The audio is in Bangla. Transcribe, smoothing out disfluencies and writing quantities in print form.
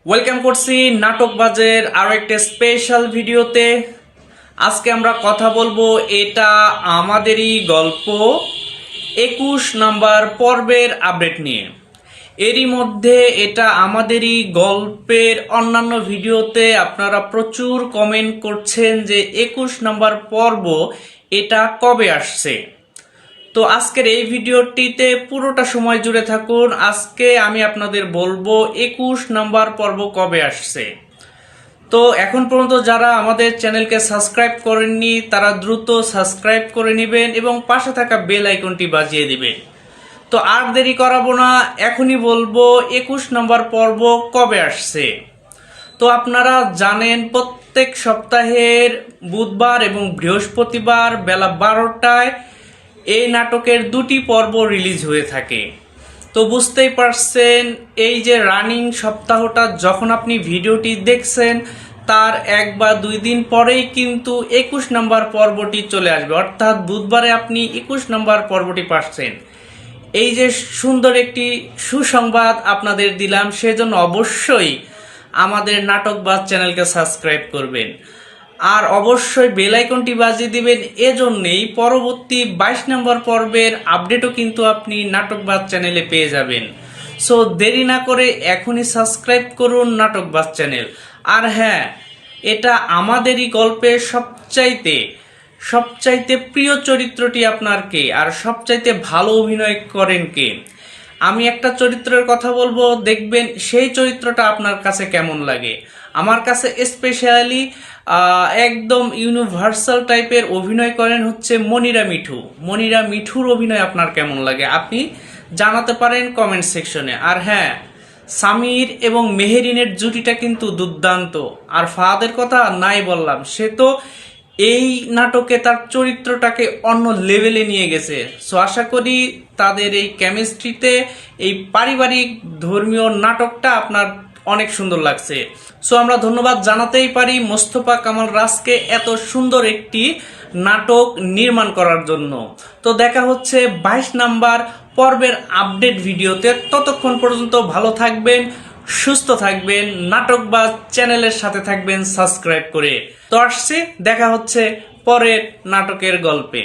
ওয়েলকাম করছি নাটকবাজের আরো একটা স্পেশাল ভিডিওতে। আজকে আমরা কথা বলবো এটা আমাদেরই গল্প 21 নাম্বার পর্বের আপডেট নিয়ে। এরই মধ্যে এটা আমাদেরই গল্পের অন্যান্য ভিডিওতে আপনারা প্রচুর কমেন্ট করছেন যে 21 নাম্বার পর্ব এটা কবে আসছে। তো আজকের এই ভিডিওটিতে পুরোটা সময় জুড়ে থাকুন। আজকে আমি আপনাদের বলবো 21 নাম্বার পর্ব কবে আসছে। তো এখন পর্যন্ত যারা আমাদের চ্যানেলকে সাবস্ক্রাইব করেননি তারা দ্রুত সাবস্ক্রাইব করে নেবেন এবং পাশে থাকা বেল আইকনটি বাজিয়ে দিবেন। তো আর দেরি করাবো না, এখনই বলবো 21 নাম্বার পর্ব কবে আসছে। তো আপনারা জানেন প্রত্যেক সপ্তাহের বুধবার এবং বৃহস্পতিবার বেলা 12টায় এই নাটকের দুটি পর্ব রিলিজ হয়ে থাকে। তো বুঝতেই পারছেন এই যে রানিং সপ্তাহটা যখন আপনি ভিডিওটি দেখছেন তার এক বা দুই দিন পরেই কিন্তু 21 নম্বর পর্বটি চলে আসবে, অর্থাৎ বুধবারে আপনি 21 নম্বর পর্বটি পাচ্ছেন। এই যে সুন্দর একটি সুসংবাদ আপনাদের দিলাম, সেজন্য অবশ্যই আমাদের নাটকবাজ চ্যানেলকে সাবস্ক্রাইব করবেন আর অবশ্যই বেল আইকনটি বাজিয়ে দিবেন। এজন্যই পরবর্তী 22 নম্বর পর্বের আপডেটও কিন্তু আপনি নাটকবাজ চ্যানেলে পেয়ে যাবেন। সো দেরি না করে এখনই সাবস্ক্রাইব করুন নাটকবাজ চ্যানেল। আর হ্যাঁ, এটা আমাদেরই গল্পের সবচাইতে প্রিয় চরিত্রটি আপনার কে, আর সবচাইতে ভালো অভিনয় করেন কে। আমি একটা চরিত্রের কথা বলবো, দেখবেন সেই চরিত্রটা আপনার কাছে কেমন লাগে। আমার কাছে স্পেশালি একদম ইউনিভার্সাল টাইপের অভিনয় করেন হচ্ছে মনিরা মিঠু। মনিরা মিঠুর অভিনয় আপনার কেমন লাগে আপনি জানাতে পারেন কমেন্ট সেকশনে। আর হ্যাঁ, সামির এবং মেহেরিনের জুটিটা কিন্তু দুর্দান্ত। আর ফাহাদের কথা নাই বললাম, সে তো এই নাটকে তার চরিত্রটাকে অন্য লেভেলে নিয়ে গেছে। সো আশা করি তাদের এই কেমিস্ট্রিতে এই পারিবারিক ধর্মীয় নাটকটা আপনার অনেক সুন্দর লাগছে। সো আমরা ধন্যবাদ জানাতেই পারি মোস্তফা কামাল রাজকে এত সুন্দর একটি নাটক নির্মাণ করার জন্য। তো দেখা হচ্ছে 22 নাম্বার পর্বের আপডেট ভিডিওতে। ততক্ষণ পর্যন্ত ভালো থাকবেন, সুস্থ থাকবেন, নাটকবাজ চ্যানেলের সাথে থাকবেন সাবস্ক্রাইব করে। তো আসছি, দেখা হচ্ছে পরের নাটকের গল্পে।